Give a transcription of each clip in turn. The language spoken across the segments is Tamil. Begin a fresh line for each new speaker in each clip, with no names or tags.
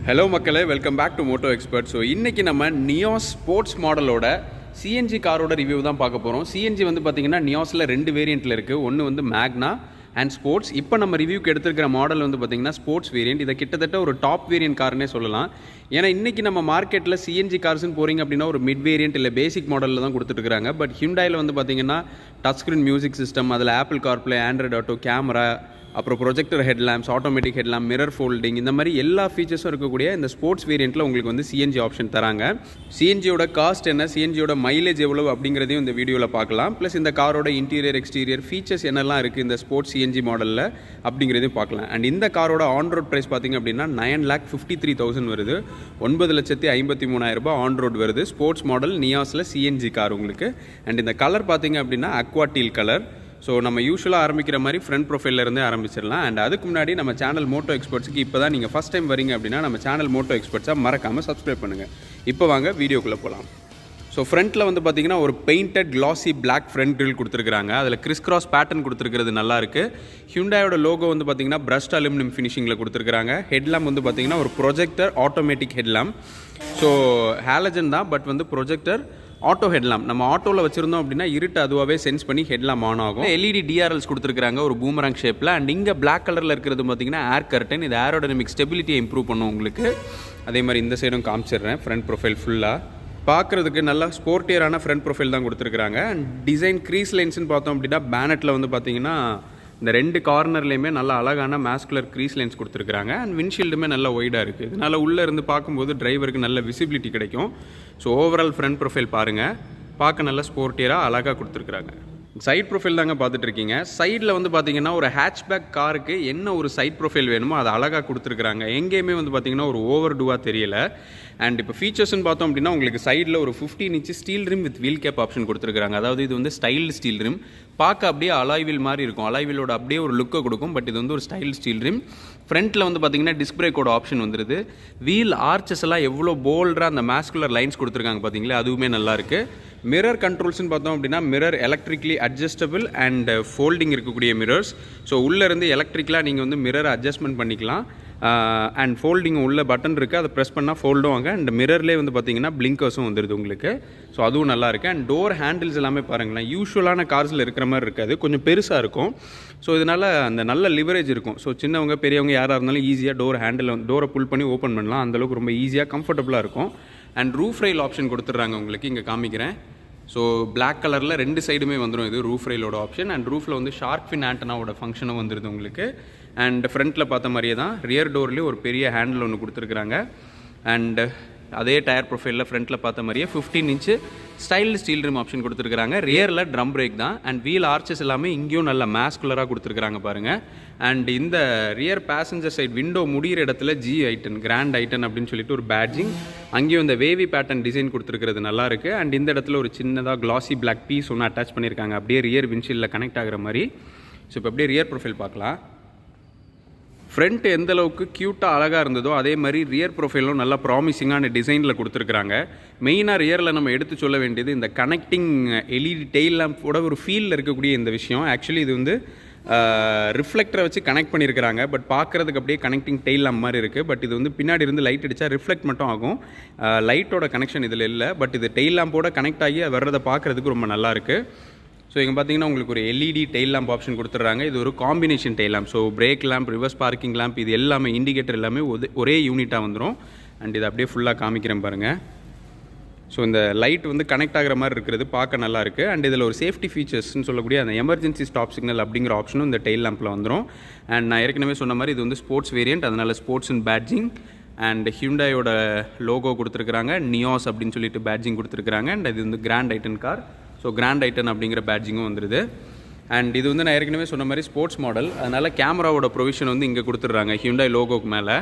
Hello மக்களே, welcome back to Moto Expert. So இன்றைக்கி நம்ம நியோஸ் ஸ்போர்ட்ஸ் மாடலோட சிஎன்ஜி காரோட ரிவ்யூ தான் பார்க்க போகிறோம். சிஎன்ஜி வந்து பார்த்திங்கன்னா நியோஸில் 2 வேரியண்ட்டில் இருக்குது. ஒன்று வந்து மேக்னா அண்ட் ஸ்போர்ட்ஸ். இப்போ நம்ம ரிவ்யூக்கு எடுத்துருக்கிற மாடல் வந்து பார்த்திங்கன்னா ஸ்போர்ட்ஸ் வேரியண்ட். இதை கிட்டத்தட்ட ஒரு டாப் வேரியண்ட் கார்னே சொல்லலாம். ஏன்னா இன்றைக்கி நம்ம மார்க்கெட்டில் சிஎன்ஜி கார்ஸ்ன்னு போகிறீங்க அப்படின்னா ஒரு மிட் வேரியண்ட் இல்லை பேசிக் மாடலில் தான் கொடுத்துட்ருக்காங்க. பட் ஹியூண்டாயில் வந்து பார்த்திங்கன்னா டச் ஸ்க்ரீன் மியூசிக் சிஸ்டம், அதில் Apple CarPlay, Android auto, camera, அப்புறம் projector headlamps, automatic headlamp, mirror folding, இந்த மாதிரி எல்லா ஃபீச்சர்ஸும் இருக்கக்கூடிய இந்த ஸ்போர்ட்ஸ் வேரியண்ட்டில் உங்களுக்கு வந்து சிஎன்ஜி ஆப்ஷன் தராங்க. சிஎன்ஜியோட காஸ்ட் என்ன, சிஎன்ஜியோட மைலேஜ் எவ்வளோ அப்படிங்கிறதையும் இந்த வீடியோவில் பார்க்கலாம். ப்ளஸ் இந்த காரோட இன்டீரியர் எக்ஸ்டீரியர் ஃபீச்சர்ஸ் என்னெல்லாம் இருக்குது இந்த ஸ்போர்ட்ஸ் சிஎன்ஜி மாடலில் அப்படிங்கிறதையும் பார்க்கலாம். அண்ட் இந்த காரோட ஆன் ரோட் ப்ரைஸ் பார்த்திங்க அப்படின்னா 9,53,000 வருது. 9,53,000 ஆன் ரோட் வருது. ஸ்போர்ட்ஸ் மாடல் நியாஸில் சிஎன்ஜி கார் உங்களுக்கு. அண்ட் இந்த கலர் பார்த்திங்க அப்படின்னா அக்வா டீல் கலர். ஸோ நம்ம யூஸ்வலாக ஆரம்பிக்கிற மாதிரி ஃப்ரண்ட் ப்ரொஃபைல்லேருந்தே ஆரம்பிச்சிடலாம். அண்ட் அதுக்கு முன்னாடி நம்ம சேனல் மோட்டோ எக்ஸ்பர்ட்ஸுக்கு இப்போ தான் நீங்கள் ஃபஸ்ட் டைம் வரீங்க அப்படின்னா நம்ம சேனல் மோட்டோ எக்ஸ்பர்ட்ஸாக மறக்காமல் சப்ஸ்கிரைப் பண்ணுங்கள். இப்போ வாங்க வீடியோக்குள்ளே போகலாம். ஸோ ஃப்ரண்ட்டில் வந்து பார்த்திங்கன்னா ஒரு பெயிண்டட் கிளாசி பிளாக் ஃப்ரண்ட் கிரில் கொடுத்துருக்காங்க. அதில் கிறிஸ் கிராஸ் பேட்டர்ன் கொடுத்துருக்கிறது நல்லாயிருக்கு. ஹியூண்டாயோட லோகோ வந்து பார்த்திங்கன்னா பிரஸ்ட் அலுமினியம் ஃபினிஷிங்கில் கொடுத்துருக்காங்க. ஹெட்லாம்ப் வந்து பார்த்திங்கன்னா ஒரு projector automatic headlamp. So halogen தான், பட் வந்து ப்ரொஜெக்டர் ஆட்டோ ஹெட்லாம்ப். நம்ம ஆட்டோவில் வச்சுருந்தோம் அப்படின்னா இருட்டு அதுவாகவே சென்ஸ் பண்ணி ஹெட்லாம்ப் ஆன் ஆகும். எல்இடி டிஆர்எல்ஸ் கொடுத்துருக்காங்க ஒரு பூமராங் ஷேப்பில். அண்ட் இங்கே பிளாக் கலரில் இருக்கிறது பார்த்திங்கன்னா ஏர் கர்டன். இது ஏரோடைனமிக் ஸ்டெபிலிட்டியை இம்ப்ரூவ் பண்ணும் உங்களுக்கு. அதே மாதிரி இந்த சைடும் காமிச்சிடுறேன். ஃப்ரண்ட் ப்ரொஃபைல் ஃபுல்லாக பார்க்குறதுக்கு நல்லா ஸ்போர்ட்டியரான ஃப்ரண்ட் ப்ரொஃபைல் தான் கொடுத்துருக்காங்க. அண்ட் டிசைன் க்ரீஸ் லைன்ஸ்னு பார்த்தோம் அப்படின்னா பேனட்டில் வந்து பார்த்திங்கன்னா இந்த 2 கார்னர்லேயுமே நல்லா அழகான மேஸ்குலர் க்ரீஸ் லைன்ஸ் கொடுத்துருக்காங்க. அண்ட் விண்ட்ஷீல்டுமே நல்லா ஒய்டாக இருக்குது. இதனால் உள்ளே இருந்து பார்க்கும்போது டிரைவருக்கு நல்ல விசிபிலிட்டி கிடைக்கும். ஸோ ஓவரால் ஃப்ரண்ட் ப்ரொஃபைல் பாருங்கள், பார்க்க நல்லா ஸ்போர்ட்டியராக அழகாக கொடுத்துருக்குறாங்க. சைட் ப்ரொஃபைல் தாங்க பார்த்துட்டு இருக்கீங்க. சைடில் வந்து பார்த்தீங்கன்னா ஒரு ஹேட்ச்பேக் காருக்கு என்ன ஒரு சைட் ப்ரொஃபைல் வேணுமோ அதை அழகாக கொடுத்துருக்குறாங்க. எங்கேயுமே வந்து பார்த்திங்கன்னா ஒரு ஓவர் டூவாக தெரியல. அண்ட் இப்போ ஃபீச்சர்ஸ்னு பார்த்தோம் அப்படின்னா உங்களுக்கு சைடில் ஒரு 15 inch steel rim with wheel cap option கொடுத்துருக்காங்க. அதாவது இது வந்து ஸ்டைல்டு ஸ்டீல் ரிம். பார்க்க அப்படியே அலாய்வில் மாதிரி இருக்கும். அலாய்விலோட அப்படியே ஒரு லுக்கை கொடுக்கும். பட் இது வந்து ஒரு ஸ்டைல் ஸ்டீல் ரிம். ஃப்ரண்ட்டில் வந்து பார்த்திங்கன்னா டிஸ்க் பிரேக்கோட ஆப்ஷன் வந்துடுது. வீல் ஆர்ச்சஸ் எல்லாம் எவ்வளோ போல்டாக அந்த மேஸ்குலர் லைன்ஸ் கொடுத்துருக்காங்க பார்த்தீங்களா, அதுவுமே நல்லாயிருக்கு. மிரர் கண்ட்ரோல்ஸ்னு பார்த்தோம் அப்படின்னா mirror electrically adjustable and folding இருக்கக்கூடிய மிரர்ஸ். ஸோ உள்ளேருந்து எலக்ட்ரிக்கலாக நீங்கள் வந்து மிரரை அட்ஜஸ்ட்மெண்ட் பண்ணிக்கலாம். அண்ட் ஃபோல்டிங் உள்ள பட்டன் இருக்குது, அதை ப்ரெஸ் பண்ணால் ஃபோல்டும் வாங்க. அண்ட் மிரர்லேயே வந்து பார்த்திங்கன்னா பிளிங்கர்ஸும் வந்துடுது உங்களுக்கு. ஸோ அதுவும் நல்லாயிருக்கு. அண்ட் டோர் ஹேண்டில்ஸ் எல்லாமே பாருங்களேன், யூஸ்வலான கார்ஸில் இருக்கிற மாதிரி இருக்காது, கொஞ்சம் பெருசாக இருக்கும். ஸோ இதனால் அந்த நல்ல லிவரேஜ் இருக்கும். ஸோ சின்னவங்க பெரியவங்க யாராக இருந்தாலும் ஈஸியாக டோரை புல் பண்ணி ஓப்பன் பண்ணலாம். அந்தளவுக்கு ரொம்ப ஈஸியாக கம்ஃபர்டபுளாக இருக்கும். அண்ட் ரூஃப் ரெயில் ஆப்ஷன் கொடுத்துட்றாங்க உங்களுக்கு. இங்கே காமிக்கிறேன். ஸோ பிளாக் கலரில் 2 சைடுமே வந்துடும் இது ரூஃப் ரெயிலோட ஆப்ஷன். அண்ட் ரூஃபில் வந்து ஷார்க் ஃபின் ஆண்டனாவோட ஃபங்க்ஷனும் வந்துடுது உங்களுக்கு. அண்ட் ஃப்ரண்ட்டில் பார்த்த மாதிரியே தான் ரியர் டோர்லேயும் ஒரு பெரிய ஹேண்டில் ஒன்று கொடுத்துருக்குறாங்க. அண்ட் அதே டயர் ப்ரொஃபைலில் ஃப்ரண்ட்டில் பார்த்த மாதிரியே 15 inch styled steel rim option கொடுத்துருக்காங்க. ரியரில் ட்ரம் பிரேக் தான். அண்ட் வீல் ஆர்ச்சஸ் எல்லாமே இங்கேயும் நல்ல மேஸ்குலராக கொடுத்துருக்காங்க பாருங்கள். அண்ட் இந்த ரியர் பேசஞ்சர் சைட் விண்டோ முடிகிற இடத்துல G-ஐட்டன், கிராண்ட் ஐட்டன் அப்படின்னு சொல்லிட்டு ஒரு பேட்ஜிங், அங்கேயும் இந்த வேவி பேட்டர்ன் டிசைன் கொடுத்துருக்கிறது நல்லாயிருக்கு. அண்ட் இந்த இடத்துல ஒரு சின்னதாக கிளாசி பிளாக் பீஸ் ஒன்று அட்டாச் பண்ணியிருக்காங்க, அப்படியே ரியர் விண்ட்ஷீல்டில் கனெக்ட் ஆகிற மாதிரி. ஸோ இப்போ அப்படியே ரியர் ப்ரொஃபைல் பார்க்கலாம். ஃப்ரண்ட் எந்த அளவுக்கு க்யூட்டாக அழகாக இருந்ததோ அதே மாதிரி ரியர் ப்ரொஃபைலும் நல்லா ப்ராமிசிங்கான டிசைனில் கொடுத்துருக்குறாங்க. மெயினாக ரியரில் நம்ம எடுத்து சொல்ல வேண்டியது இந்த கனெக்டிங் எல்இடி டெயில் லேம்போட ஒரு ஃபீலில் இருக்கக்கூடிய இந்த விஷயம். ஆக்சுவலி இது வந்து ரிஃப்ளெக்டரை வச்சு கனெக்ட் பண்ணியிருக்கிறாங்க. பட் பார்க்குறதுக்கு அப்படியே கனெக்டிங் டெயில் லேம்ப் மாதிரி இருக்குது. பட் இது வந்து பின்னாடி இருந்து லைட் அடித்தா ரிஃப்ளெக்ட் மட்டும் ஆகும். லைட்டோட கனெக்ஷன் இதில் இல்லை. பட் இது டெயில் லேம்போட கனெக்ட் ஆகி வர்றதை பார்க்குறதுக்கு ரொம்ப நல்லாயிருக்கு. ஸோ இங்கே பார்த்தீங்கன்னா உங்களுக்கு ஒரு எல்இடி டெயில் லேம்ப் ஆப்ஷன் கொடுத்துட்றாங்க. இது ஒரு combination tail lamp. So brake lamp, reverse parking lamp, இது எல்லாமே இண்டிகேட்டர் எல்லாமே ஒரே யூனிட்டாக வந்துடும். அண்ட் இது அப்படியே ஃபுல்லாக காமிக்கிறேன் பாருங்கள். ஸோ இந்த லைட் வந்து கனெக்ட் ஆகிற மாதிரி இருக்கிறது பார்க்க நல்லாயிருக்கு. அண்ட் இதில் ஒரு சேஃப்டி ஃபீச்சர்ஸ்னு சொல்லக்கூடிய அந்த எமர்ஜென்சி ஸ்டாப் சிக்னல் அப்படிங்கிற ஆப்ஷனும் இந்த டெயில் லேம்பில் வந்துடும். அண்ட் நான் ஏற்கனவே சொன்ன மாதிரி இது வந்து ஸ்போர்ட்ஸ் வேரியண்ட், அதனால் ஸ்போர்ட்ஸ் அண்ட் பேட்ஜிங். அண்ட் ஹியூண்டாயோட லோகோ கொடுத்துருக்குறாங்க, நியோஸ் அப்படின்னு சொல்லிட்டு பேட்ஜிங் கொடுத்துருக்குறாங்க. அண்ட் இது வந்து grand i ten car. So grand i ten அப்படிங்கிற பேட்ஜிங்கும் வந்துடுது. அண்ட் இது வந்து நான் ஏற்கனவே சொன்ன மாதிரி ஸ்போர்ட்ஸ் மாடல், அதனால் கேமராவோட ப்ரொவிஷன் வந்து இங்கே கொடுத்துட்றாங்க ஹியூண்டாய் லோகோக்கு மேலே.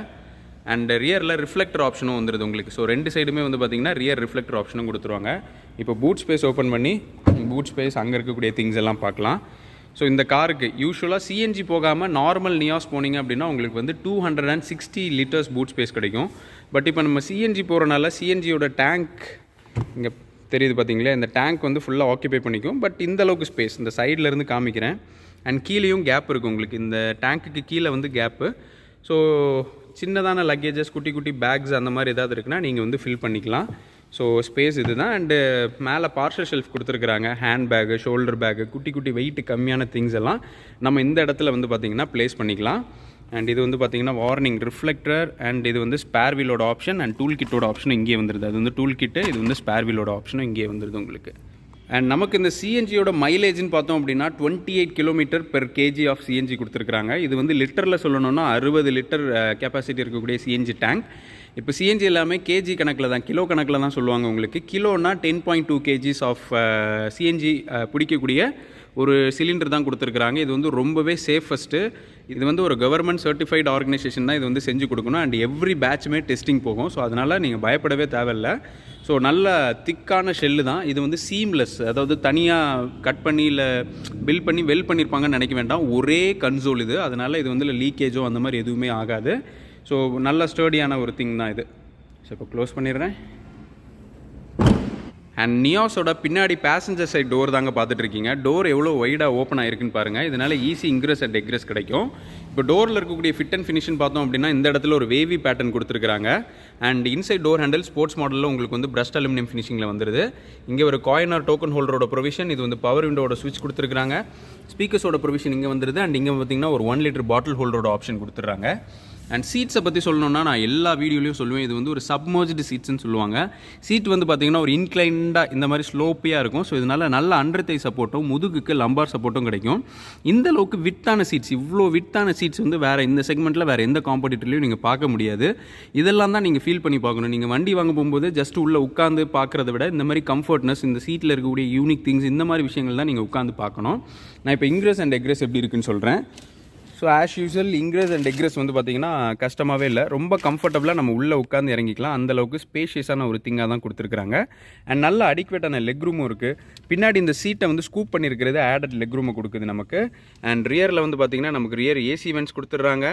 அண்ட் ரியரில் ரிஃப்ளெக்டர் ஆப்ஷனும் வந்துடுது உங்களுக்கு. ஸோ 2 சைடுமே வந்து பார்த்திங்கன்னா ரியர் ரிஃப்ளெக்டர் ஆப்ஷனும் கொடுத்துருவாங்க. இப்போ பூட் ஸ்பேஸ் ஓப்பன் பண்ணி பூட் ஸ்பேஸ் அங்கே இருக்கக்கூடிய திங்ஸ் எல்லாம் பார்க்கலாம். ஸோ இந்த காருக்கு யூஸ்வலாக சிஎன்ஜி போகாமல் நார்மல் நியாஸ் போனீங்க அப்படின்னா உங்களுக்கு வந்து 260 லிட்டர்ஸ் பூட் ஸ்பேஸ் கிடைக்கும். பட் இப்போ நம்ம சிஎன்ஜி போகிறனால சிஎன்ஜியோட டேங்க் இங்கே தெரியுது பார்த்தீங்களா, இந்த டேங்க் வந்து ஃபுல்லாக ஆக்கியபை பண்ணிக்கும். பட் இந்த அளவுக்கு ஸ்பேஸ் இந்த சைட்லேருந்து காமிக்கிறேன். அண்ட் கீழேயும் கேப் இருக்குது உங்களுக்கு. இந்த டேங்க்குக்கு கீழே வந்து கேப்பு. ஸோ சின்னதான லக்கேஜஸ் குட்டி குட்டி பேக்ஸ் அந்த மாதிரி ஏதாவது இருக்குன்னா நீங்கள் வந்து ஃபில் பண்ணிக்கலாம். ஸோ ஸ்பேஸ் இது தான். அண்டு மேலே பார்சல் ஷெல்ஃப் கொடுத்துருக்குறாங்க. ஹேண்ட் பேக்கு, ஷோல்டர் பேக்கு, குட்டி குட்டி வெயிட் கம்மியான திங்ஸ் எல்லாம் நம்ம இந்த இடத்துல வந்து பார்த்திங்கன்னா ப்ளேஸ் பண்ணிக்கலாம். அண்ட் இது வந்து பார்த்திங்கன்னா வார்னிங் ரிஃப்ளெக்டர், அண்ட் இது வந்து ஸ்பேர் வீலோட ஆப்ஷன், அண்ட் டூல் கிட்டோட ஆப்ஷனும் இங்கே வந்துடுது. அது வந்து டூல் கிட்டு, இது வந்து ஸ்பேர் வீலோட ஆப்ஷனும் இங்கே வந்துடுது உங்களுக்கு. அண்ட் நமக்கு இந்த சிஎன்ஜியோட மைலேஜ்னு பார்த்தோம் அப்படின்னா 28 kilometre per kg of CNG கொடுத்துருக்குறாங்க. இது வந்து லிட்டரில் சொல்லணும்னா 60 லிட்டர் கெப்பாசிட்டி இருக்கக்கூடிய சிஎன்ஜி டேங்க். இப்போ சிஎன்ஜி எல்லாமே கேஜி கணக்கில் தான், கிலோ கணக்கில் தான் சொல்லுவாங்க உங்களுக்கு. கிலோனா 10.2 kgs ஆஃப் சிஎன்ஜி பிடிக்கக்கூடிய ஒரு சிலிண்டர் தான் கொடுத்துருக்குறாங்க. இது வந்து ரொம்பவே சேஃபஸ்ட்டு. இது வந்து ஒரு கவர்மெண்ட் சர்டிஃபைடு ஆர்கனைசேஷன் தான் இது வந்து செஞ்சு கொடுக்கணும். அண்ட் எவ்ரி பேட்சுமே டெஸ்டிங் போகும். ஸோ அதனால் நீங்கள் பயப்படவே தேவையில்லை. ஸோ நல்ல திக்கான ஷெல்லு தான். இது வந்து சீம்லெஸ், அதாவது தனியாக கட் பண்ணி இல்லை பில் பண்ணி வெல் பண்ணியிருப்பாங்கன்னு நினைக்க வேண்டாம். ஒரே கன்சோல் இது. அதனால் இது வந்து லீக்கேஜோ அந்த மாதிரி எதுவுமே ஆகாது. ஸோ நல்ல ஸ்டர்டியான ஒரு திங் தான் இது. ஸோ இப்போ க்ளோஸ் பண்ணிடுறேன். அண்ட் நியோஸோட பின்னாடி பேசஞ்சர் சைட் டோர் தாங்க பார்த்துட்ருக்கீங்க. டோர் எவ்வளோ வைடாக ஓப்பன் ஆகிருக்குன்னு பாருங்கள். இதனால் ஈஸி இன்க்ரெஸ் அண்ட் எக்ரெஸ் கிடைக்கும். இப்போ டோரில் இருக்கக்கூடிய ஃபிட் அண்ட் ஃபினிஷன் பார்த்தோம் அப்படின்னா இந்த இடத்துல ஒரு வேவி பேட்டர்ன் கொடுத்துருக்காங்க. And inside door handle sports மாடலில் உங்களுக்கு வந்து பிரஸ்ட் அலுமினியம் ஃபினிஷிங்கில் வந்துடுது. இங்கே ஒரு காயின் ஆர் டோக்கன் ஹோல்டரோட ப்ரொவிஷன், இது வந்து பவர் விண்டோட ஸ்விட்ச் கொடுத்துருக்காங்க. ஸ்பீக்கர்ஸோட ப்ரொவிஷன் இங்கே வந்துடுது. அண்ட் இங்கே பார்த்தீங்கன்னா ஒரு 1 லிட்டர் பாட்டில் ஹோல்டரோட ஆப்ஷன் கொடுத்துட்றாங்க. அண்ட் சீட்ஸை பற்றி சொல்லணும்னா நான் எல்லா வீடியோலையும் சொல்லுவேன், இது வந்து ஒரு சப்மர்ஜ்டு சீட்ஸ்னு சொல்லுவாங்க. சீட் வந்து பார்த்திங்கன்னா ஒரு இன்க்ளைண்டாக இந்த மாதிரி ஸ்லோப்பியாக இருக்கும். ஸோ இதனால் நல்ல அண்டர் தை சப்போர்ட்டும் முதுகுக்கு லம்பார் சப்போர்ட்டும் கிடைக்கும். இந்த அளவுக்கு வித்தான சீட்ஸ், இவ்வளோ வித்தான சீட்ஸ் வந்து வேறு இந்த செக்மெண்ட்டில் வேறு எந்த காம்படிட்டர்லையும் நீங்கள் பார்க்க முடியாது. இதெல்லாம் தான் நீங்கள் ஃபீல் பண்ணி பார்க்கணும். நீங்கள் வண்டி வாங்க போகும்போது ஜஸ்ட் உள்ளே உட்காந்து பார்க்குறத விட இந்த மாதிரி கம்ஃபர்ட்னஸ், இந்த சீட்டில் இருக்கக்கூடிய யூனிக் திங்ஸ், இந்த மாதிரி விஷயங்கள் தான் நீங்கள் உட்காந்து பார்க்கணும். நான் இப்போ இன்க்ரெஸ் அண்ட் எக்ரெஸ் எப்படி இருக்குன்னு சொல்கிறேன். So as usual ingress and எக்ரெஸ் வந்து பார்த்திங்கன்னா கஷ்டமாகவே இல்லை. ரொம்ப கம்ஃபர்டபுளாக நம்ம உள்ளே உட்காந்து இறங்கிக்கலாம். அந்தளவுக்கு ஸ்பேஷியஸான ஒரு திங்காக தான் கொடுத்துருக்குறாங்க. அண்ட் நல்ல அடிக்வேட்டான லெக் ரூமும் இருக்குது. பின்னாடி இந்த சீட்டை வந்து ஸ்கூப் பண்ணியிருக்கிறது ஆடட் லெக் ரூமை கொடுக்குது நமக்கு. அண்ட் ரியரில் வந்து பார்த்திங்கன்னா நமக்கு ரியர் ஏசி வென்ட்ஸ் கொடுத்துட்றாங்க.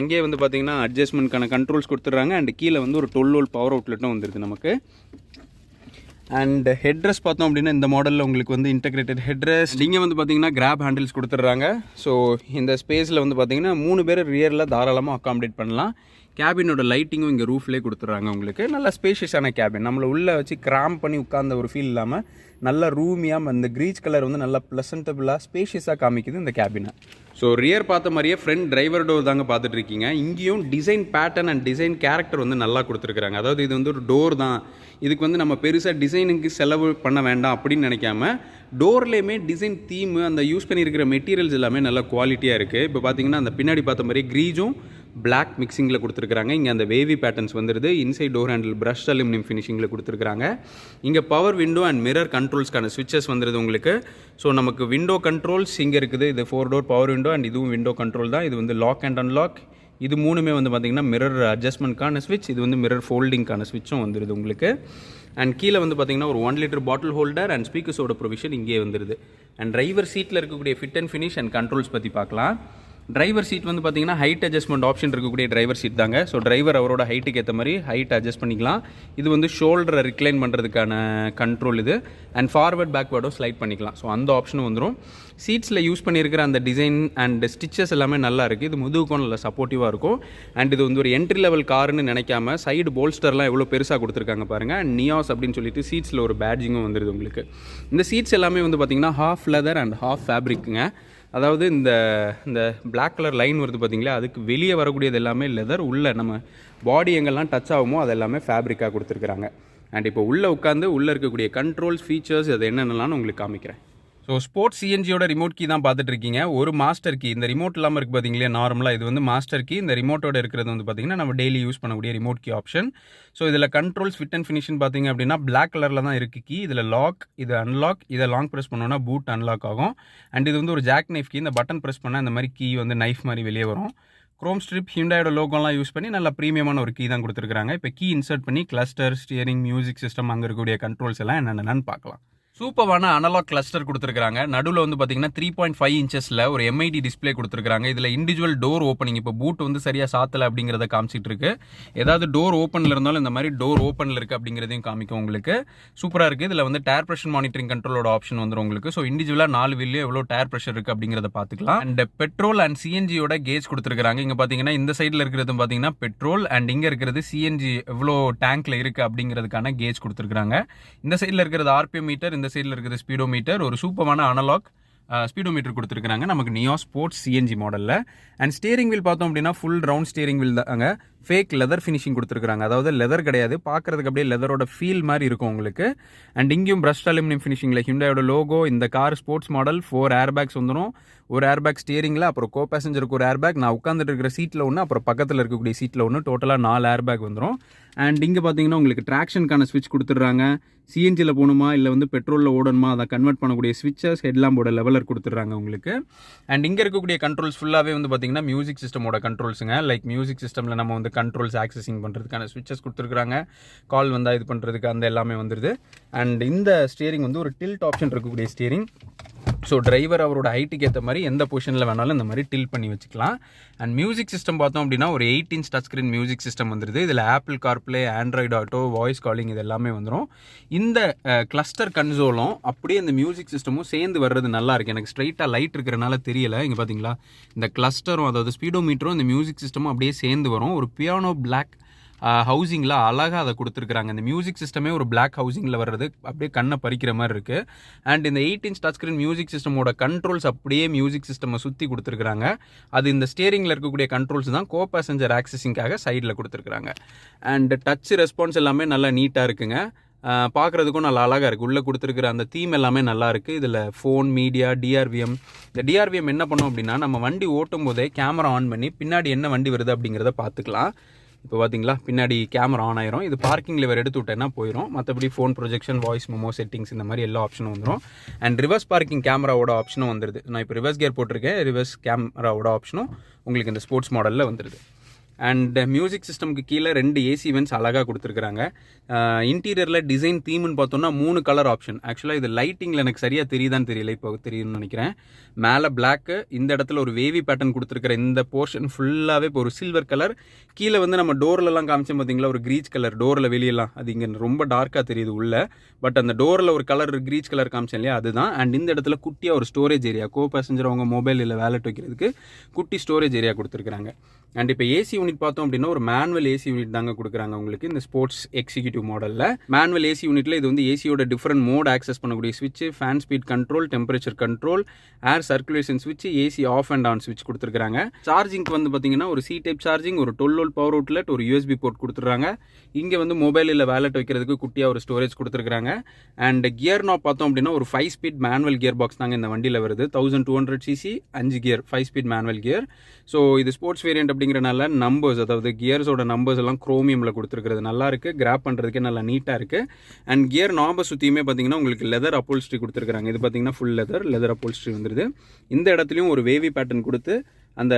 அங்கேயே வந்து பார்த்திங்கன்னா அட்ஜஸ்ட்மெண்ட்கான கண்ட்ரோல்ஸ் கொடுத்துட்றாங்க. அண்ட் கீழே வந்து ஒரு 12 volt பவர் அவுட்லெட்டும் வந்துருது நமக்கு. அண்ட் ஹெட்ரெஸ் பார்த்தோம் அப்படின்னா இந்த மாடலில் உங்களுக்கு வந்து இன்டெகிரேட்டட் ஹெட்ரெஸ். இங்கே வந்து பார்த்தீங்கன்னா கிராப் ஹேண்டில்ஸ் கொடுத்துட்றாங்க. ஸோ இந்த ஸ்பேஸில் வந்து பார்த்தீங்கன்னா 3 பேர் ரியரில் தாராளமாக அக்காமடேட் பண்ணலாம். கேபினோட லைட்டிங்கும் இங்கே ரூஃப்லேயே கொடுத்துட்றாங்க உங்களுக்கு. நல்ல ஸ்பேஷியஸான கேபின், நம்மளை உள்ளே வச்சு கிராம் பண்ணி உட்கார்ந்த ஒரு ஃபீல் இல்லாமல் நல்ல ரூமியாக இந்த க்ரீச் கலர் வந்து நல்லா ப்ளசன்டபுளாக ஸ்பேஷியஸாக காமிக்குது இந்த கேபினை. ஸோ ரியர் பார்த்த மாதிரியே ஃப்ரண்ட் டிரைவர் டோர் தாங்க பார்த்துட்ருக்கீங்க. இங்கேயும் design pattern and design character வந்து நல்லா கொடுத்துருக்குறாங்க. அதாவது இது வந்து ஒரு டோர் தான், இதுக்கு வந்து நம்ம பெருசாக டிசைனுக்கு செலவு பண்ண வேண்டாம் அப்படின்னு நினைக்காம டோர்லேயுமே டிசைன் தீம், அந்த யூஸ் பண்ணியிருக்கிற மெட்டீரியல்ஸ் எல்லாமே நல்ல குவாலிட்டியாக இருக்குது. இப்போ பார்த்தீங்கன்னா அந்த பின்னாடி பார்த்த மாதிரி க்ரீஜும் பிளாக் மிக்சிங்கில் கொடுத்துருக்காங்க. இங்கே அந்த வேவி பேட்டர்ன்ஸ் வந்துடுது. Inside door handle brush aluminium ஃபினிஷிங்கில் கொடுத்துருக்காங்க. இங்கே பவர் விண்டோ அண்ட் மிரர் கண்ட்ரோல்ஸ்க்கான ஸ்விட்சஸ் வந்துடுது உங்களுக்கு. ஸோ நமக்கு விண்டோ கண்ட்ரோல்ஸ் இங்கே இருக்குது. இது 4 door பவர் விண்டோ அண்ட் இதுவும் விண்டோ கண்ட்ரோல் தான். இது வந்து லாக் அண்ட் அன்லாக். இது மூணுமே வந்து பார்த்திங்கன்னா மிரர் அட்ஜஸ்ட்மெண்ட்கான ஸ்விட்ச், இது வந்து மிரர் ஃபோல்டிங்கான ஸ்விட்சும் வந்துடுது உங்களுக்கு. அண்ட் கீழே வந்து பார்த்திங்கன்னா ஒரு 1 லிட்டர் பாட்டில் ஹோல்டர் அண்ட் ஸ்பீக்கர்ஸோட ப்ரொவிஷன் இங்கே வந்துடுது. அண்ட் டிரைவர் சீட்டில் இருக்கக்கூடிய fit and finish and controls பற்றி பார்க்கலாம். டிரைவர் சீட் வந்து பார்த்திங்கன்னா ஹைட் அட்ஜஸ்ட்மெண்ட் ஆப்ஷன் இருக்கக்கூடிய டிரைவர் சீட் தாங்க. ஸோ டிரைவர் அவரோட ஹைட்டுக்கு ஏற்ற மாதிரி ஹைட் அட்ஜஸ்ட் பண்ணிக்கலாம். இது வந்து ஷோல்டரை ரிக்ளைன் பண்ணுறதுக்கான கண்ட்ரோல் இது. அண்ட் ஃபார்வர்ட் பேக்வேர்டும் ஸ்லைட் பண்ணிக்கலாம். ஸோ அந்த ஆப்ஷனும் வந்துடும். சீட்ஸில் யூஸ் பண்ணியிருக்கிற அந்த டிசைன் அண்ட் ஸ்டிச்சஸ் எல்லாமே நல்லா இருக்குது. இது முதுகுக்கும் நல்லா சப்போர்ட்டிவாக இருக்கும். அண்ட் இது வந்து ஒரு என்ட்ரி லெவல் காருன்னு நினைக்காம சைடு போல்ஸ்டர்லாம் எவ்வளோ பெருசாக கொடுத்துருக்காங்க பாருங்கள். அண்ட் நியாஸ் அப்படின்னு சொல்லிட்டு சீட்ஸில் ஒரு பேட்ஜிங்கும் வந்துடுது உங்களுக்கு. இந்த சீட்ஸ் எல்லாமே வந்து பார்த்திங்கன்னா ஹாஃப் லெதர் அண்ட் ஹாஃப் ஃபேப்ரிக்குங்க. அதாவது இந்த இந்த பிளாக் கலர் லைன் வருது பார்த்தீங்களா, அதுக்கு வெளியே வரக்கூடியது எல்லாமே லெதர். உள்ளே நம்ம பாடி எங்கெல்லாம் டச் ஆகுமோ அது எல்லாமே ஃபேப்ரிக்காக கொடுத்துருக்குறாங்க. அண்ட் இப்போ உள்ளே உட்காந்து உள்ளே இருக்கக்கூடிய கண்ட்ரோல்ஸ் ஃபீச்சர்ஸ் அது என்னென்னலான்னு உங்களுக்கு காமிக்கிறேன். ஸோ ஸ்போர்ட்ஸ் சிஎன்ஜியோட ரிமோட் கீ தான் பார்த்துட்டு இருக்கீங்க. ஒரு மாஸ்டர் கீ, இந்த ரிமோட் இல்லாமல் இருக்குது பார்த்தீங்களா நார்மலாக, இது வந்து மாஸ்டர் கீ. இந்த ரிமோட்டோட இருக்கிறது வந்து பார்த்திங்கன்னா நம்ம டெய்லி யூஸ் பண்ணக்கூடிய ரிமோட் கீ ஆப்ஷன். ஸோ இதில் கண்ட்ரோல்ஸ் ஃபிட் அண்ட் ஃபினிஷன் பார்த்திங்க அப்படின்னா பிளாக் கலரில் தான் இருக்குது கீ. இதில் லாக், இது அன்லாக், இதை லாங் ப்ரெஸ் பண்ணோன்னா பூட் அன்லாக் ஆகும். அண்ட் இது வந்து ஒரு ஜாக் நைஃப் கீ. இந்த பட்டன் ப்ரெஸ் பண்ணால் இந்த மாதிரி கீ வந்து நைஃப் மாதிரி வெளியே வரும். க்ரோம் ஸ்ட்ரிப் ஹியூண்டாயோட லோகோலாம் யூஸ் பண்ணி நல்லா ப்ரீமியமான ஒரு கீ தான் கொடுத்துருக்காங்க. இப்போ கீ இன்சர்ட் பண்ணி கிளஸ்டர், ஸ்டியரிங், மியூசிக் சிஸ்டம், அங்கே இருக்கக்கூடிய கண்ட்ரோல்ஸ் எல்லாம் என்னென்னு பார்க்கலாம். சூப்பரான அனலாக் கிளஸ்டர் கொடுத்துருக்காங்க. நடுவில் வந்து பார்த்தீங்கன்னா 3.5 இன்ச்சஸில் ஒரு எம்ஐடி டிஸ்பிளே கொடுத்துருக்காங்க. இதில் இண்டிவிஜுவல் டோர் ஓப்பனிங், இப்போ பூட் வந்து சரியாக சாத்தலை அப்படிங்கிறத காமிச்சிட்டு இருக்கு. ஏதாவது டோர் ஓப்பனில் இருந்தாலும் இந்த மாதிரி டோர் ஓப்பனில் இருக்குது அப்படிங்கிறதையும் காமிக்கும் உங்களுக்கு. சூப்பராக இருக்குது. இதில் வந்து டயர் ப்ரெஷர் மானிட்டரிங் கண்ட்ரோலோட ஆப்ஷன் வந்துடும் உங்களுக்கு. ஸோ இண்டிவிஜுவலாக 4 வீல்லையும் எவ்வளோ டயர் ப்ரெஷர் இருக்குது அப்படிங்கிறத பார்த்துக்கலாம். அண்ட் பெட்ரோல் அண்ட் சிஎன்ஜியோட கேஜ் கொடுத்துருக்காங்க. இங்கே பார்த்தீங்கன்னா இந்த சைடில் இருக்கிறது பார்த்தீங்கன்னா பெட்ரோல், அண்ட் இங்கே இருக்கிறது சிஎன்ஜி எவ்வளோ டேங்க்ல இருக்குது அப்படிங்கிறதுக்கான கேஜ் கொடுத்துருக்காங்க. இந்த சைடில் இருக்கிறது ஆர்பிஎம் மீட்டர், இந்த சைடில் இருக்கிறது ஸ்பீடோமீட்டர். ஒரு சூப்பரான அனலாக் ஸ்பீடோமீட்டர் கொடுத்துருக்காங்க நமக்கு நியோஸ் ஸ்போர்ட்ஸ் சிஎன்ஜி மாடலில். அண்ட் ஸ்டேரிங் வீல் பார்த்தோம் அப்படின்னா ஃபுல் ரவுண்ட் ஸ்டேரிங் வீல் தாங்க. ஃபேக் லெதர் ஃபினிஷிங் கொடுத்துருக்காங்க. அதாவது லெதர் கிடையாது, பார்க்கறதுக்கு அப்படியே லெதரோட ஃபீல் மாதிரி இருக்கும் உங்களுக்கு. அண்ட் இங்கேயும் பிரஷ்ட் அலுமினியம் ஃபினிஷிங்கில் ஹிண்டாயோட லோகோ. இந்த car sports model. 4 air bags வந்துடும். ஒரு ஏர் பேக் ஸ்டியரிங்கில், அப்புறம் கோ பேசஞ்சருக்கு ஒரு ஏர் பேக், நான் உட்காந்துட்டு இருக்கிற சீட்டில் ஒன்று, அப்புறம் பக்கத்தில் இருக்கக்கூடிய சீட்டில் ஒன்று, டோட்டலாக 4 ஏர் பேக் வந்துடும். அண்ட் இங்கே பார்த்தீங்கன்னா உங்களுக்கு ட்ராக்ஷனுக்கான ஸ்விட்ச் கொடுத்துட்றாங்க. சிஎன்ஜியில் போகணுமா இல்லை வந்து பெட்ரோலில் ஓடணுமா அதை கன்வெர்ட் பண்ணக்கூடிய ஸ்விட்சஸ், ஹெட்லாம்போட லெவலர் கொடுத்துட்றாங்க உங்களுக்கு. அண்ட் இங்கே இருக்கக்கூடிய கண்ட்ரோல்ஸ் ஃபுல்லாகவே வந்து பார்த்தீங்கன்னா மியூசிக் சிஸ்டமோட கண்ட்ரோல்ஸுங்க. லைக் மியூசிக் சிஸ்டமில் நம்ம வந்து கண்ட்ரோல்ஸ் ஆக்சஸிங் பண்ணுறதுக்கான ஸ்விட்சஸ் கொடுத்துருக்காங்க. கால் வந்தால் இது பண்ணுறதுக்கு அந்த எல்லாமே வந்துடுது. அண்ட் இந்த ஸ்டியரிங் வந்து ஒரு டில்ட் ஆப்ஷன் இருக்கக்கூடிய ஸ்டியரிங். ஸோ டிரைவர் அவரோட ஹைட்டுக்கு ஏற்ற மாதிரி எந்த பொசிஷனில் வேணாலும் இந்த மாதிரி டில் பண்ணி வச்சுக்கலாம். அண்ட் மியூசிக் சிஸ்டம் பார்த்தோம் அப்படின்னா ஒரு 8 inch touch screen music system வந்துருது. இதில் apple CarPlay, Android auto, voice calling இது எல்லாமே வந்துடும். இந்த கிளஸ்டர் கன்சோலும் அப்படியே இந்த மியூசிக் சிஸ்டமும் சேர்ந்து வர்றது நல்லா இருக்குது. எனக்கு ஸ்ட்ரைட்டாக லைட் இருக்கிறனால தெரியலை. இங்கே பார்த்தீங்களா இந்த கிளஸ்டரும் அதாவது ஸ்பீடோமீட்டரும் இந்த மியூசிக் சிஸ்டமும் அப்படியே சேர்ந்து வரும். ஒரு பியானோ பிளாக் ஹவுசிங்கில் அழகாக அதை கொடுத்துருக்குறாங்க. இந்த மியூசிக் சிஸ்டமே ஒரு பிளாக் ஹவுசிங்கில் வர்றது அப்படியே கண்ணை பறிக்கிற மாதிரி இருக்குது. அண்ட் இந்த 8 இன்ச் டச் ஸ்க்ரீன் மியூசிக் சிஸ்டமோட கண்ட்ரோல்ஸ் அப்படியே மியூசிக் சிஸ்டமை சுற்றி கொடுத்துருக்குறாங்க. அது இந்த ஸ்டியரிங்கில் இருக்கக்கூடிய கண்ட்ரோல்ஸ் தான் கோ பேசஞ்சர் ஆக்சஸிங்காக சைடில் கொடுத்துருக்குறாங்க. அண்ட் டச் ரெஸ்பான்ஸ் எல்லாமே நல்லா நீட்டாக இருக்குங்க. பார்க்குறதுக்கும் நல்லா அழகாக இருக்குது. உள்ளே கொடுத்துருக்குற அந்த தீம் எல்லாமே நல்லா இருக்குது. இதில் ஃபோன், மீடியா, டிஆர்விஎம். இந்த டிஆர்விஎம் என்ன பண்ணோம் அப்படின்னா நம்ம வண்டி ஓட்டும் போதே கேமரா ஆன் பண்ணி பின்னாடி என்ன வண்டி வருது அப்படிங்கிறத பார்த்துக்கலாம். இப்போ பார்த்தீங்களா பின்னாடி கேமரா ஆன் ஆயிரும். இது பார்க்கிங் லிவர் எடுத்து விட்டேன்னா போயிடும். மற்றபடி phone projection, voice memo, settings இந்த மாதிரி எல்லா ஆப்ஷனும் வந்துடும். அண்ட் ரிவர்ஸ் பார்க்கிங் கேமராவோட ஆப்ஷனும் வந்துடுது. நான் இப்போ ரிவர்ஸ் கியர் போட்டிருக்கேன். ரிவர்ஸ் கேமராவோட ஆப்ஷனும் உங்களுக்கு இந்த ஸ்போர்ட்ஸ் மாடலில் வந்துடுது. அண்ட் மியூசிக் சிஸ்டம்க்கு கீழே 2 ஏசி வென்ட்ஸ் அழகாக கொடுத்துருக்குறாங்க. இன்டீரியரில் டிசைன் தீம்னு பார்த்தோன்னா 3 கலர் ஆப்ஷன். ஆக்சுவலாக இது லைட்டிங்கில் எனக்கு சரியாக தெரியுதான்னு தெரியல, இப்போ தெரியும்னு நினைக்கிறேன். மேலே பிளாக்கு, இந்த இடத்துல ஒரு வேவி பேட்டர்ன் கொடுத்துருக்குற இந்த போர்ஷன் ஃபுல்லாகவே இப்போ ஒரு சில்வர் கலர். கீழே வந்து நம்ம டோர்லலாம் காமிச்சோம் பார்த்தீங்களா ஒரு க்ரீச் கலர் டோரில் வெளியெல்லாம், அது இங்கே ரொம்ப டார்க்காக தெரியுது உள்ள. பட் அந்த டோரில் ஒரு கலர் க்ரீச் கலர் காமிச்சேன் இல்லையா, அதுதான். அண்ட் இந்த இடத்துல குட்டியாக ஒரு ஸ்டோரேஜ் ஏரியா, கோ பேசஞ்சர் அவங்க மொபைல் இல்லை வேலட் வைக்கிறதுக்கு குட்டி ஸ்டோரேஜ் ஏரியா கொடுத்துருக்குறாங்க. அண்ட் இப்போ ஏசி யூனிட் பார்த்தோம் அப்படின்னா ஒரு மேனுவல் ஏசி யூனிட் தாங்க கொடுக்குறாங்க உங்களுக்கு இந்த ஸ்போர்ட்ஸ் எக்ஸிக்யூட்டிவ் மாடலில். மேனுவல் ஏசி யூனிட்டில் இது வந்து ஏசியோட டிஃப்ரெண்ட் மோட் ஆக்சஸ் பண்ணக்கூடிய ஸ்விட்ச், fan speed control, temperature control, ஏர் சர்க்குலேஷன் ஸ்விட்ச், ஏசி ஆஃப் அண்ட் ஆன் ஸ்விட்ச் கொடுத்துருக்காங்க. சார்ஜிங்க்கு வந்து பார்த்தீங்கன்னா ஒரு சி டைப் சார்ஜிங், ஒரு 12 வோல்ட் பவர் அவுட்லெட், ஒரு யூஎஸ்பி போர்ட் கொடுத்துட்றாங்க. இங்கே வந்து மொபைல் இல்லை வேலட் வைக்கிறதுக்கு குட்டியாக ஒரு ஸ்டோரேஜ் கொடுத்துருக்காங்க. அண்ட் கியர் நாப் பார்த்தோம் அப்படின்னா ஒரு 5 ஸ்பீட் மேனுவல் கியர் பாக்ஸ் தாங்க இந்த வண்டியில் வருது. 1200 CC 5 gear 5 speed manual gear. So இது ஸ்போர்ட்ஸ் வேரியன்ட் அப்படிங்கிறனால நம்பர்ஸ், அதாவது கியர்ஸோட நம்பர்ஸ் எல்லாம் குரோமியமில் கொடுத்துருக்கிறது நல்லா இருக்குது. கிராப் பண்ணுறதுக்கே நல்லா நீட்டாக இருக்குது. அண்ட் கியர் நாபை சுற்றியுமே பார்த்தீங்கன்னா உங்களுக்கு லெதர் அப்போல்ஸ்ட்ரி கொடுத்துருக்காங்க. இது பார்த்தீங்கன்னா ஃபுல் லெதர் அப்போல்ஸ்ட்ரி வந்துடுது. இந்த இடத்துலையும் ஒரு வேவி பேட்டர்ன் கொடுத்து அந்த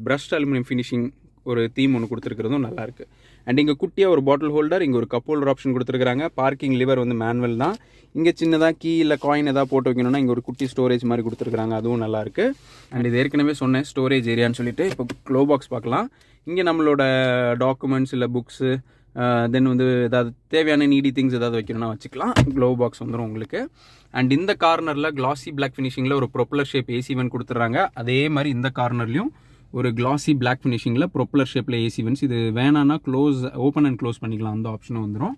பிரஷ்ட் அலுமினியம் ஃபினிஷிங் ஒரு தீம் ஒன்று கொடுத்துருக்கிறதும் நல்லாயிருக்கு. அண்ட் இங்கே குட்டியாக ஒரு பாட்டில் ஹோல்டர், இங்கே ஒரு கப் ஹோல்டர் ஆப்ஷன் கொடுத்துருக்காங்க. பார்க்கிங் லிவர் வந்து மேனுவல் தான். இங்கே சின்னதாக கீ இல்லை காயின் எதாவது போட்டு வைக்கணும்னா இங்கே ஒரு குட்டி ஸ்டோரேஜ் மாதிரி கொடுத்துருக்காங்க, அதுவும் நல்லாயிருக்கு. அண்ட் இது ஏற்கனவே சொன்னேன் ஸ்டோரேஜ் ஏரியான்னு சொல்லிட்டு. இப்போ க்ளோ பாக்ஸ் பார்க்கலாம். இங்கே நம்மளோட டாக்குமெண்ட்ஸ் இல்லை புக்ஸு, தென் வந்து ஏதாவது தேவையான நீடி திங்ஸ் ஏதாவது வைக்கணும்னா வச்சுக்கலாம். க்ளோ பாக்ஸ் வந்துடும் உங்களுக்கு. அண்ட் இந்த கார்னரில் கிளாசி பிளாக் ஃபினிஷிங்கில் ஒரு ப்ரொப்பலர் ஷேப் ஏசி வென்ட் கொடுத்துட்றாங்க. அதே மாதிரி இந்த கார்னர்லையும் ஒரு கிளாசி பிளாக் ஃபினிஷிங்கில் ப்ரொப்பலர் ஷேப்பில் ஏசி வென்ட்ஸ். இது வேணான்னா ஓப்பன் அண்ட் க்ளோஸ் பண்ணிக்கலாம், அந்த ஆப்ஷனும் வந்துடும்.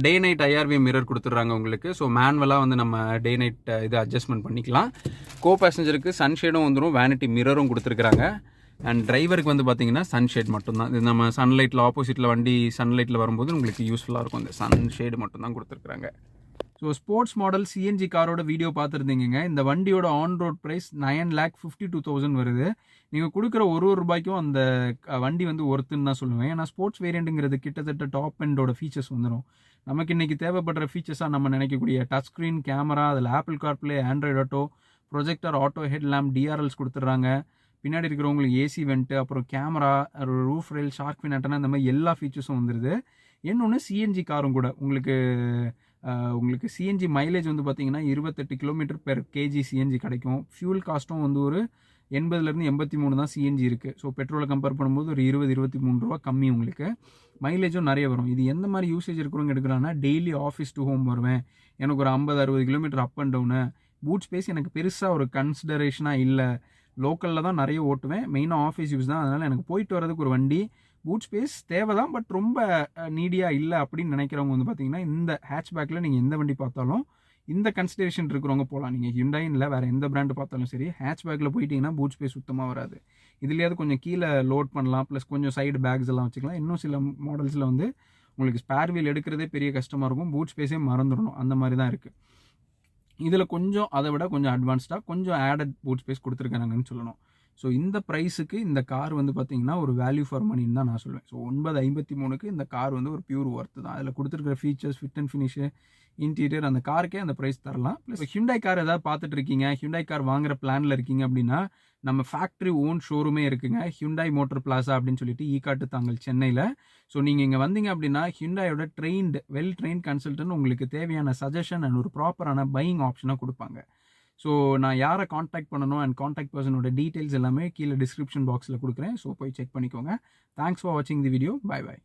டே நைட் ஐஆர்விஎம் மிரர் கொடுத்துட்றாங்க உங்களுக்கு. ஸோ மேனுவலாக வந்து நம்ம டே நைட் இது அட்ஜஸ்ட்மெண்ட் பண்ணிக்கலாம். கோ பேசஞ்சருக்கு சன்ஷேடும் வந்துடும், வேனிட்டி மிரரும் கொடுத்துருக்குறாங்க. அண்ட் டிரைவருக்கு வந்து பார்த்தீங்கன்னா சன்ஷேட் மட்டும்தான். இது நம்ம சன்லைட்டில் ஆப்போசிட்டில் வண்டி சன்லைட்டில் வரும்போது உங்களுக்கு யூஸ்ஃபுல்லாக இருக்கும். இந்த சன்ஷேடு மட்டும்தான் கொடுத்துருக்குறாங்க. ஸோ ஸ்போர்ட்ஸ் மாடல் சிஎன்ஜி காரோட வீடியோ பார்த்துருந்தீங்க. இந்த வண்டியோட ஆன் ரோட் ப்ரைஸ் 9,52,000 வருது. நீங்கள் கொடுக்குற ஒரு ரூபாய்க்கும் அந்த வண்டி வந்து ஒர்த்துன்னு தான் சொல்லுவேன். ஏன்னா ஸ்போர்ட்ஸ் வேரியண்ட்டுங்கிறது கிட்டத்தட்ட டாப் எண்டோட ஃபீச்சர்ஸ் வந்துடும். நமக்கு இன்றைக்கி தேவைப்படுற ஃபீச்சர்ஸாக நம்ம நினைக்கக்கூடிய டச் ஸ்க்ரீன், கேமரா, அதில் Apple CarPlay, Android Auto, projector, auto head lamp, DRLs கொடுத்துட்றாங்க. பின்னாடி இருக்கிறவங்களுக்கு ஏசி வெண்ட்டு, அப்புறம் camera, roof rail, shark fin antenna, இந்த மாதிரி எல்லா ஃபீச்சர்ஸும் வந்துடுது. இன்னொன்று சிஎன்ஜி காரும் கூட உங்களுக்கு
உங்களுக்கு சிஎன்ஜி மைலேஜ் வந்து பார்த்தீங்கன்னா 28 கிலோமீட்டர் பெர் கேஜி சிஎன்ஜி கிடைக்கும். ஃபியூல் காஸ்ட்டும் வந்து ஒரு 80லேருந்து 83 தான் சிஎன்ஜி இருக்குது. ஸோ பெட்ரோலை கம்பேர் பண்ணும்போது ஒரு 20-23 ரூபா கம்மி உங்களுக்கு. மைலேஜும் நிறைய வரும். இது எந்த மாதிரி யூசேஜ் இருக்கிறவங்க எடுக்கிறாங்கன்னா, டெய்லி ஆஃபீஸ் டு ஹோம் வருவேன், எனக்கு ஒரு 50-60 kilometre up and down, boot space எனக்கு பெருசாக ஒரு கன்சிடரேஷனாக இல்லை, லோக்கலில் தான் நிறைய ஓட்டுவேன், மெயினாக ஆஃபீஸ் யூஸ் தான், அதனால் எனக்கு போயிட்டு வரதுக்கு ஒரு வண்டி பூட் ஸ்பேஸ் தேவை தான், பட் ரொம்ப நீடியாக இல்லை அப்படின்னு நினைக்கிறவங்க வந்து பார்த்தீங்கன்னா, இந்த ஹேட்ச்பேக்கில் நீங்கள் எந்த வண்டி பார்த்தாலும் இந்த கன்சிடரேஷன் இருக்கிறவங்க போகலாம். நீங்கள் ஹியூண்டாயின் இல்லை வேறு எந்த பிராண்டு பார்த்தாலும் சரி, ஹேட்ச்பேக்கில் போயிட்டீங்கன்னா பூட் ஸ்பேஸ் சுத்தமாக வராது. இதுலேயாவது கொஞ்சம் கீழே லோட் பண்ணலாம், ப்ளஸ் கொஞ்சம் சைடு பேக்ஸ் எல்லாம் வச்சுக்கலாம். இன்னும் சில மாடல்ஸில் வந்து உங்களுக்கு ஸ்பேர் வீல் எடுக்கிறதே பெரிய கஷ்டமாக இருக்கும், பூட் ஸ்பேஸே மறந்துடணும், அந்த மாதிரி தான் இருக்குது. இதில் கொஞ்சம் அதை விட கொஞ்சம் அட்வான்ஸ்டாக கொஞ்சம் ஆடட் பூட் ஸ்பேஸ் கொடுத்துருக்காங்கன்னு சொல்லணும். ஸோ இந்த ப்ரைஸுக்கு இந்த கார் வந்து பார்த்தீங்கன்னா ஒரு வேல்யூ ஃபார் மணின்னு தான் நான் சொல்லுவேன். ஸோ 953க்கு இந்த கார் வந்து ஒரு பியூர் ஒர்த்து தான். அதில் கொடுத்துருக்கிற features, fit and finish, interior, அந்த காருக்கே அந்த ப்ரைஸ் தரலாம். ப்ளஸ் ஹியூண்டாய் கார் ஏதாவது பார்த்துட்டு இருக்கீங்க, ஹியூண்டாய் கார் வாங்குற பிளானில் இருக்கீங்க அப்படின்னா, நம்ம ஃபேக்ட்ரி ஓன் ஷோரூமே இருக்குங்க, ஹியூண்டாய் மோட்டர் பிளாசா அப்படின்னு சொல்லிட்டு ஈக்காட்டுத்தாங்கல் சென்னையில். ஸோ நீங்கள் இங்கே வந்தீங்க அப்படின்னா ஹியூண்டாயோட வெல் ட்ரெயின்ட் கன்சல்டன்ட் உங்களுக்கு தேவையான சஜஷன் அண்ட் ஒரு ப்ராப்பரான பையிங் ஆப்ஷனாக கொடுப்பாங்க. ஸோ நான் யாரை காண்டாக்ட் பண்ணணும் அண்ட் காண்டாக்ட் பர்சனோட டீட்டெயில்ஸ் எல்லாமே கீழே டிஸ்கிரிப்ஷன் பாக்ஸில் கொடுக்குறேன். ஸோ போய் செக் பண்ணிக்கோங்க. தேங்க்ஸ் ஃபார் வாட்சிங் தி வீடியோ. By by.